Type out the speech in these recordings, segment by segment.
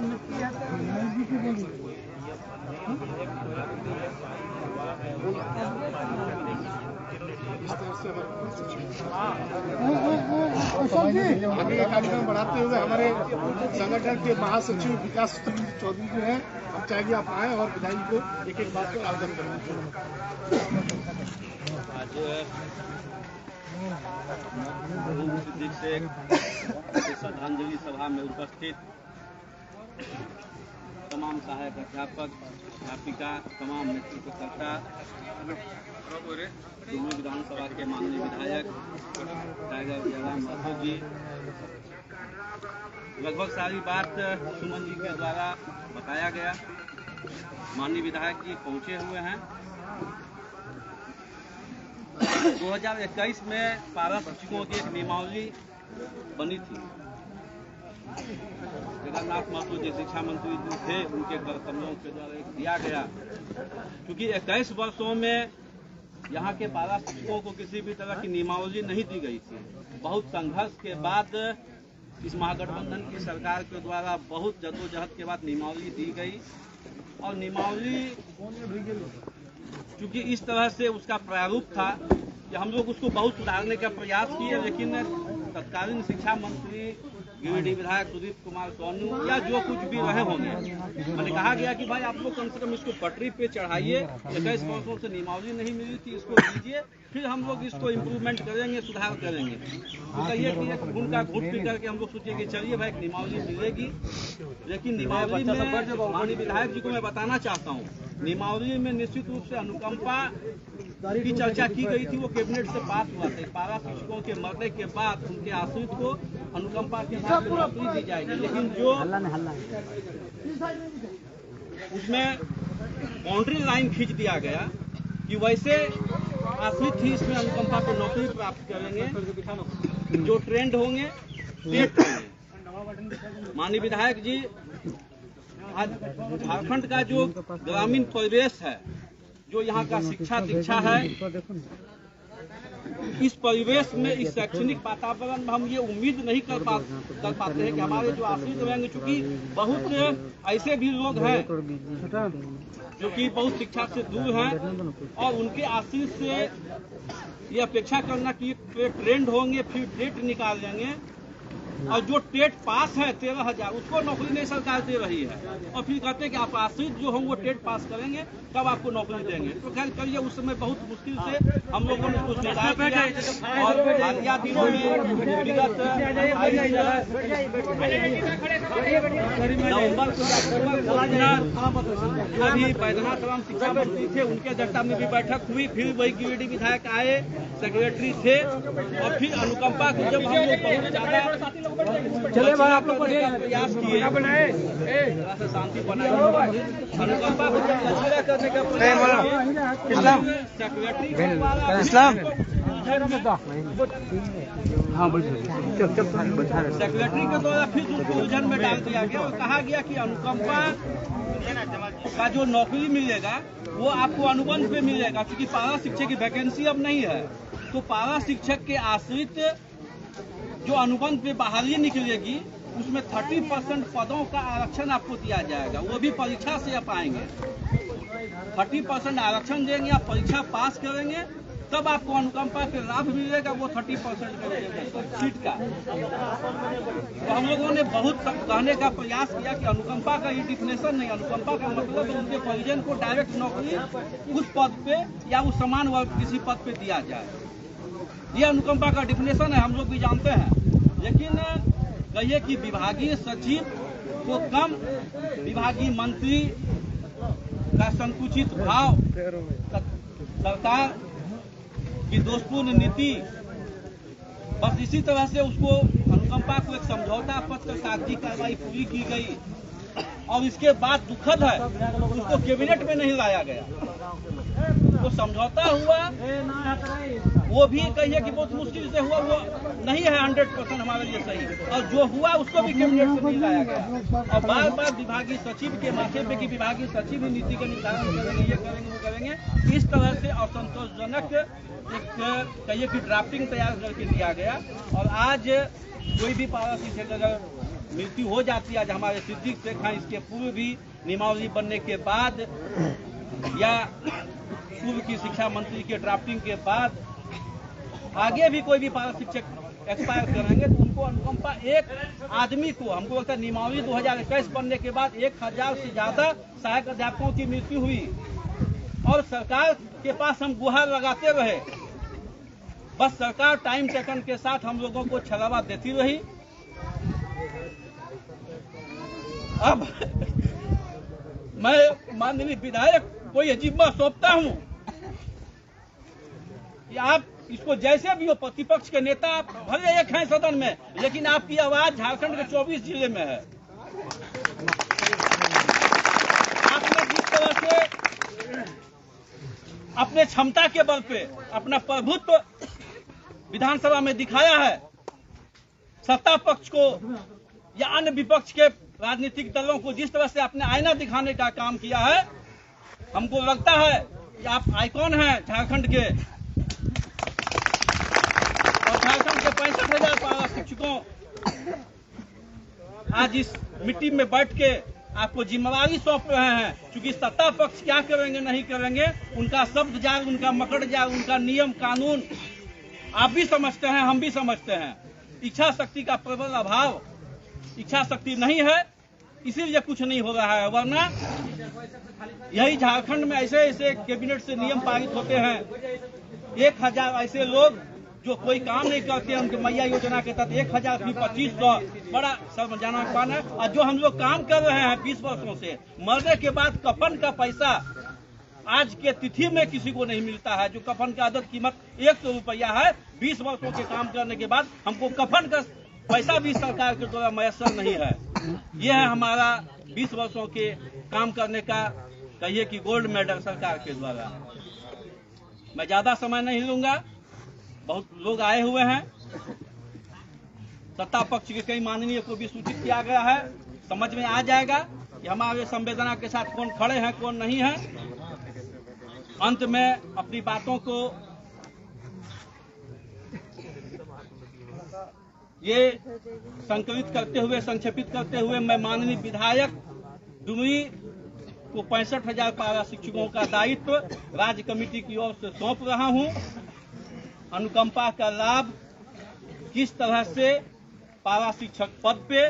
आगे ये कार्यक्रम बढ़ाते हुए हमारे संगठन के महासचिव विकास चौधरी जो है, हम चाहेंगे आप आए और विधायक को एक एक बात पर आवेदन करें। आज से श्रद्धांजलि सभा में उपस्थित तमाम सहायक अध्यापक, अध्यापिका, तमाम नेतृत्वकर्ता, विधानसभा के माननीय विधायक टाइगर जयराम माथुर जी, लगभग सारी बात सुमन जी के द्वारा बताया गया। माननीय विधायक जी पहुंचे हुए हैं। 2021 में पारा शिक्षकों की एक नियमावली बनी थी। जगन्नाथ महतो जी शिक्षा मंत्री जो थे, उनके कर कमलों के द्वारा एक दिया गया। क्योंकि 21 वर्षों में यहाँ के पारा शिक्षकों को किसी भी तरह की नियमावली नहीं दी गई थी। बहुत संघर्ष के बाद इस महागठबंधन की सरकार के द्वारा बहुत जद्दोजहद के बाद नियमावली दी गई। और नियमावली क्योंकि इस तरह से उसका प्रारूप था कि हम लोग उसको बहुत सुधारने का प्रयास किए, लेकिन तत्कालीन शिक्षा मंत्री गिरिडीह विधायक सुदीप कुमार सोनू या जो कुछ भी रहे होंगे, मैंने कहा गया कि भाई आप लोग कम से कम इसको पटरी पे चढ़ाइए। 21 वर्षों से नियमावली नहीं मिली थी, इसको दीजिए, फिर हम लोग इसको इम्प्रूवमेंट करेंगे, सुधार करेंगे। तो कहिए कि एक घूम का घूट पी करके हम लोग सोचिए कि चलिए भाई नियमावली मिलेगी। लेकिन नियमावली में माननीय विधायक जी को मैं बताना चाहता हूँ, नियमावली में निश्चित रूप से अनुकंपा की चर्चा की गई थी। वो कैबिनेट से पास हुआ था। पारा शिक्षकों के मरने के बाद उनके आश्रित को अनुकंपा के बाद नौकरी दी जाएगी, लेकिन जो उसमें बाउंड्री लाइन खींच दिया गया कि वैसे आश्रित ही इसमें अनुकंपा को नौकरी प्राप्त करेंगे, जो ट्रेंड होंगे टेट होंगे। माननीय विधायक जी, आज झारखंड का जो ग्रामीण परिवेश है, जो यहाँ का शिक्षा दीक्षा है, इस परिवेश में, इस शैक्षणिक वातावरण में हम ये उम्मीद नहीं कर पाते हैं कि हमारे जो आश्रित रहेंगे, चूंकि बहुत ऐसे भी लोग हैं जो कि बहुत शिक्षा से दूर हैं और उनके आश्रित से ये अपेक्षा करना कि ट्रेंड होंगे फिर टेट निकाल लेंगे, और जो टेट पास है 13,000 उसको नौकरी नहीं सरकार दे रही है, और फिर कहते हैं कि आप आश्रित जो होंगे वो टेट पास करेंगे तब आपको नौकरी देंगे। तो खैर करिए, उस समय बहुत मुश्किल से हम लोगों ने उसको सुधार किया। और हालिया दिनों में विगत नवंबर अभी बैद्यनाथ राम शिक्षा मंत्री थे, उनके अध्यक्षता में भी बैठक हुई। फिर वही गिरिडीह विधायक आए, सेक्रेटरी थे, और फिर अनुकंपा को जब हम लोग बहुत ज्यादा चले आप लोग प्रयास किए, शांति बनाए, अनुकंपा को जब लचीला करने का प्रयास, सेक्रेटरी के द्वारा फिर उसको उलझन में डाल दिया गया और कहा गया कि अनुकंपा का जो नौकरी मिलेगा वो आपको अनुबंध पे मिलेगा, क्योंकि पारा शिक्षक की वैकेंसी अब नहीं है। तो पारा शिक्षक के आश्रित जो अनुबंध पे बहाली निकलेगी, उसमें 30% पदों का आरक्षण आपको दिया जाएगा, वो भी परीक्षा से आप आएंगे। 30% आरक्षण देंगे, आप परीक्षा पास करेंगे, तब आपको अनुकंपा के लाभ मिलेगा, वो 30% सीट का। तो हम लोगों ने बहुत कहने का प्रयास किया कि अनुकंपा का ये डिफिनेशन नहीं, अनुकंपा का मतलब उनके परिजन को डायरेक्ट नौकरी उस पद पे या उस समान वर्ग किसी पद पे दिया जाए। ये अनुकंपा का डिफिनेशन है, हम लोग भी जानते हैं। लेकिन कहिए कि विभागीय सचिव को कम, विभागीय मंत्री का संकुचित भाव, सरकार की दोषपूर्ण नीति, बस इसी तरह से उसको अनुकंपा को एक समझौता पत्र कागजी कार्रवाई पूरी की गई। और इसके बाद दुखद है उसको कैबिनेट में नहीं लाया गया। तो समझौता हुआ वो भी कहिए कि बहुत मुश्किल से हुआ, वो नहीं है 100% हमारे लिए सही, और जो हुआ उसको भी कैबिनेट से नहीं लाया गया। और बार बार विभागीय सचिव के माथे पे कि विभागीय सचिव ही नीति का निर्धारण करेंगे, ये करेंगे, वो करेंगे, इस तरह से असंतोषजनक एक कहिए कि ड्राफ्टिंग तैयार करके दिया गया। और आज कोई भी पारा शिक्षक अगर मृत्यु हो जाती है। आज हमारे सिद्दीक शेख हैं, इसके पूर्व भी नियमावली बनने के बाद या पूर्व की शिक्षा मंत्री के ड्राफ्टिंग के बाद आगे भी कोई भी पारा शिक्षक एक्सपायर करेंगे तो उनको अनुकंपा एक आदमी को, हमको लगता है नियमावली 2021 बनने के बाद 1000 से ज्यादा सहायक अध्यापकों की मृत्यु हुई और सरकार के पास हम गुहार लगाते रहे, बस सरकार टाइम टेकन के साथ हम लोगों को छलावा देती रही। अब मैं माननीय विधायक को यह जिम्मा सौंपता हूं कि आप इसको जैसे भी हो, प्रतिपक्ष के नेता आप भले एक हैं सदन में, लेकिन आपकी आवाज झारखंड के 24 जिले में है। आपने जिस तरह से अपने क्षमता के बल पे अपना प्रभुत्व विधानसभा में दिखाया है, सत्ता पक्ष को या अन्य विपक्ष के राजनीतिक दलों को जिस तरह से अपने आईना दिखाने का काम किया है, हमको लगता है कि आप आइकॉन हैं झारखंड के। और झारखंड के 65,000 पारा शिक्षकों आज इस मिट्टी में बैठ के आपको जिम्मेदारी सौंप रहे हैं, क्योंकि सत्ता पक्ष क्या करेंगे नहीं करेंगे, उनका शब्द जाल, उनका मकड़ जाल, उनका नियम कानून आप भी समझते हैं, हम भी समझते हैं। इच्छा शक्ति का प्रबल अभाव, इच्छा शक्ति नहीं है, इसीलिए कुछ नहीं हो रहा है। वरना यही झारखंड में ऐसे ऐसे कैबिनेट से नियम पारित होते हैं, 1000 ऐसे लोग जो कोई काम नहीं करते हैं, उनके मैया योजना के तहत 1000 भी 2500, बड़ा शर्मजनक बात है। और जो हम लोग काम कर रहे हैं 20 वर्षों से, मरने के बाद कफन का पैसा आज के तिथि में किसी को नहीं मिलता है। जो कफन का आदत कीमत 100 रुपया है, 20 वर्षों के काम करने के बाद हमको कफन का पैसा भी सरकार के द्वारा मैसर नहीं है। यह है हमारा 20 वर्षों के काम करने का, कहिए कि गोल्ड मेडल सरकार के द्वारा। मैं ज्यादा समय नहीं लूंगा, बहुत लोग आए हुए हैं, सत्ता पक्ष के कई माननीय को भी सूचित किया गया है, समझ में आ जाएगा कि हमारे संवेदना के साथ कौन खड़े हैं कौन नहीं है। अंत में अपनी बातों को ये संकलित करते हुए, संक्षेपित करते हुए, मैं माननीय विधायक डुमरी को 65,000 पारा शिक्षकों का दायित्व राज्य कमेटी की ओर से सौंप रहा हूं। अनुकंपा का लाभ किस तरह से पारा शिक्षक पद पे,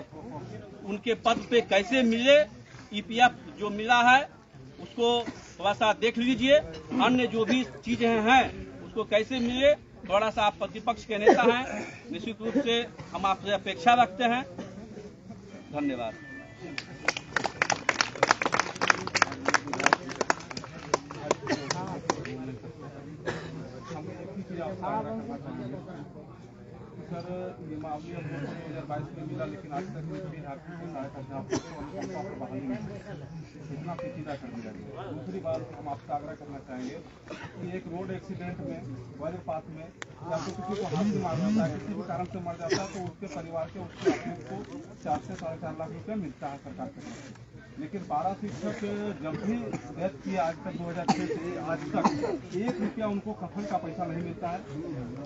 उनके पद पे कैसे मिले, ईपीएफ जो मिला है उसको थोड़ा सा देख लीजिए, अन्य जो भी चीजें हैं उसको कैसे मिले। थोड़ा सा आप प्रतिपक्ष के नेता हैं, निश्चित रूप से हम आपसे अपेक्षा रखते हैं। धन्यवाद। सर, नियमावली 2022 में मिला, लेकिन आज तक इतना पेचीदा कर दिया गया। दूसरी बात हम आपसे आग्रह करना चाहेंगे कि एक रोड एक्सीडेंट में, वज्रपात में या तो किसी को हाथ से मार जाता है, किसी भी कारण से मर जाता है, तो उसके परिवार के, उसके आदमी को 4 से 4.5 लाख रुपया मिलता है सरकार की तरफ से। लेकिन पारा शिक्षक जब भी डेथ किए आज तक 2006 से आज तक 1 रुपया उनको कफन का पैसा नहीं मिलता है।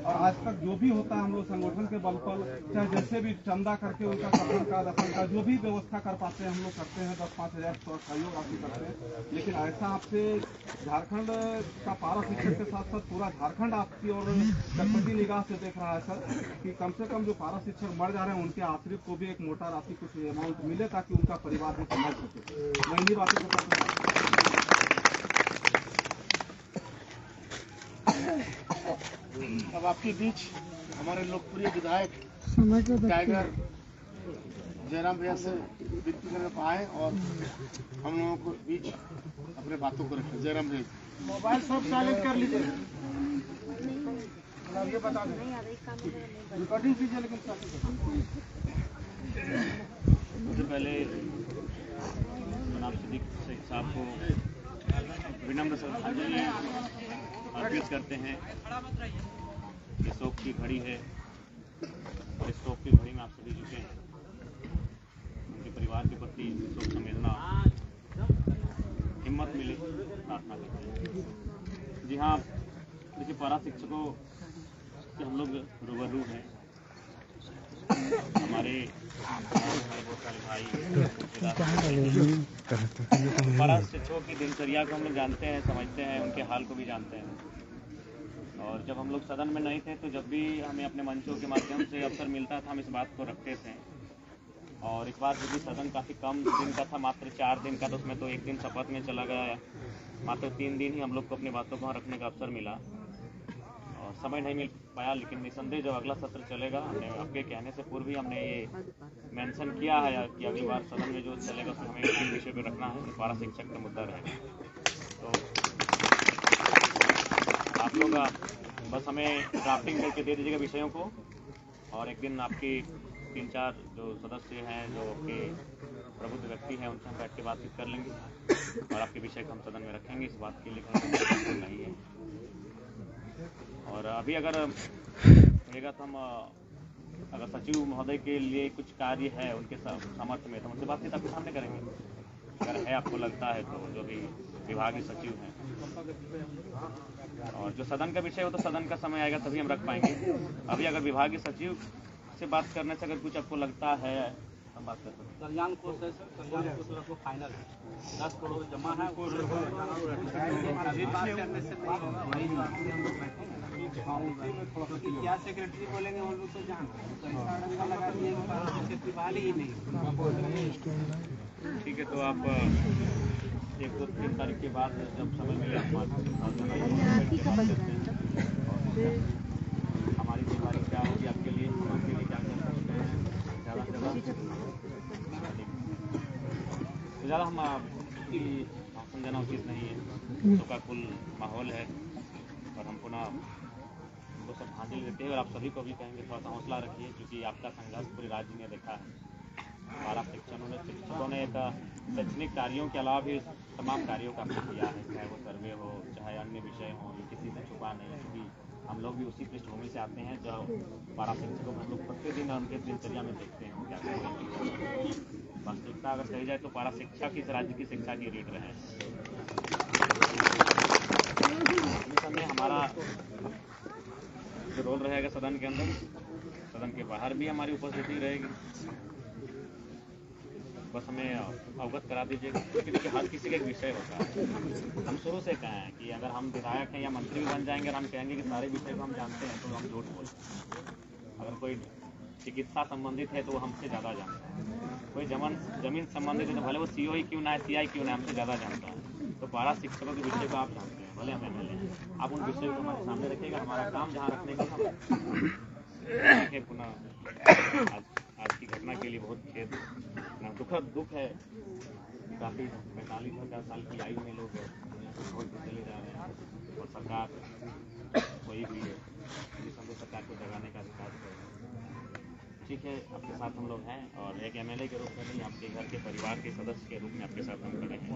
और आज तक जो भी होता है हम लोग संगठन के बल पर, चाहे जैसे भी चंदा करके उनका कफन का, दफन का जो भी व्यवस्था कर पाते हैं हम लोग करते हैं, 10-5 हज़ार सहयोग राशि करते हैं। लेकिन ऐसा आपसे झारखंड का पारा शिक्षक के साथ साथ पूरा झारखंड आपकी और गणपति निगाह से देख रहा है सर, कि कम से कम जो पारा शिक्षक मर जा रहे हैं उनके आश्रित को भी एक मोटा राशि कुछ अमाउंट मिले, ताकि उनका परिवार भी संभाल सके। मैं इन्हीं बातों को अब आपके बीच हमारे लोकप्रिय विधायक टाइगर जयराम भैया से विनती करने पाए और हम लोगों को बीच अपने बातों को रखें। जयराम भैया, मोबाइल सब साइलेंट कर लीजिए, ये बता दें, रिकॉर्डिंग कीजिए, लेकिन सबसे पहले जनाब सिद्दीक शेख साहब को विनम्र श्रद्धांजलि अर्पित करते हैं। ये शोक की घड़ी है और इस शोक की घड़ी में आप सभी जुटे हैं। उनके परिवार के प्रति शोक संवेदना, हिम्मत मिले, प्रार्थना करते हैं। जी हाँ, देखिए, पारा शिक्षकों के हम लोग रूबरू हैं। हमारे बहुत सारे भाई पारा शिक्षकों की दिनचर्या को हम लोग जानते हैं, समझते हैं, उनके हाल को भी जानते हैं। और जब हम लोग सदन में नहीं थे तो जब भी हमें अपने मंचों के माध्यम से अवसर मिलता था हम इस बात को रखते थे। और इस बार क्योंकि सदन काफ़ी कम दिन का था, मात्र 4 दिन का, तो उसमें तो एक दिन शपथ में चला गया, मात्र 3 दिन ही हम लोग को अपनी बातों को रखने का अवसर मिला और समय नहीं मिल पाया। लेकिन निसंदेह जब अगला सत्र चलेगा, हमने आपके कहने से पूर्व ही हमने ये मेंशन किया है कि अगली बार सदन में जो चलेगा उसमें हमें किस विषय पर रखना है, पारा शिक्षक का मुद्दा रहेगा। तो आप लोग बस हमें ड्राफ्टिंग करके दे दीजिएगा विषयों को, और एक दिन आपकी 3-4 जो सदस्य हैं, जो आपके प्रबुद्ध व्यक्ति हैं, उनसे हम बैठ के बातचीत कर लेंगे और आपके विषय को हम सदन में रखेंगे। इस बात के लिए कहीं नहीं है। और अभी अगर रहेगा तो हम अगर सचिव महोदय के लिए कुछ कार्य है उनके सामर्थ्य में तो उनसे बातचीत आपके सामने करेंगे। अगर है आपको लगता है तो जो भी विभागीय सचिव हैं, और जो सदन का विषय हो तो सदन का समय आएगा तभी हम रख पाएंगे। अभी अगर विभागीय सचिव से बात करने से अगर कुछ आपको लगता है हम बात कर सकते हैं। कल्याण कोष है सर, कल्याण कोष आपको फाइनल है, 10 करोड़ जमा है। क्या सेक्रेटरी बोलेंगे हम लोग तो जान लगा दिए ही नहीं। ठीक है, तो आप 1-2-3 तारीख के बाद जब समय मिले हमारी जिम्मेदारी क्या होगी आपके लिए, हम आपके लिए क्या कर सकते हैं, ज़्यादा से ज़्यादा हम आपकी भाषण देना उचित नहीं है। तो का कुल माहौल है और हम पुनः उनको श्रद्धांजलि देते हैं और आप सभी को भी कहेंगे थोड़ा सा हौसला रखिए, क्योंकि आपका संघर्ष पूरे राज्य ने देखा है। पारा शिक्षकों ने एक शैक्षणिक कार्यों के अलावा भी तमाम कार्यों का किया है, चाहे वो सर्वे हो, चाहे अन्य विषय हो, ये किसी से छुपा नहीं है, क्योंकि हम लोग भी उसी पृष्ठभूमि से आते हैं जो पारा शिक्षकों को हम लोग प्रतिदिन उनके दिनचर्या में देखते हैं क्या करते हैं। वास्तविकता अगर कही जाए तो पारा शिक्षक इस राज्य की शिक्षा की रीढ़ रहे हैं। में हमारा जो रोल रहेगा सदन के अंदर, सदन के बाहर भी हमारी उपस्थिति रहेगी। बस हमें अवगत करा दीजिएगा, क्योंकि देखिए हर किसी का एक विषय होता है। हम शुरू से कहें हैं कि अगर हम विधायक हैं या मंत्री भी बन जाएंगे और हम कहेंगे कि सारे विषय को हम जानते हैं तो हम झूठ बोलते हैं। अगर कोई चिकित्सा संबंधित है तो वो हमसे ज़्यादा जानता है, कोई जमीन संबंधित है तो भले वो CO ही क्यों ना है, CI क्यों ना, हमसे ज़्यादा जानता है। तो पारा शिक्षकों के विषय को आप जानते हैं, भले हम MLA हैं, आप उन विषयों को हमारे सामने रखिएगा। हमारा काम जहाँ रखने का था पुनः आज की घटना के लिए बहुत खेद, दुख है। काफ़ी 45-50 साल की आयु में लोग छोड़ के चले जा रहे हैं और सरकार कोई भी सरकार को जगाने का अधिकार कर। ठीक है, आपके साथ हम लोग हैं और एक MLA के रूप में नहीं, आपके घर के परिवार के सदस्य के रूप में आपके साथ हम खड़े हैं।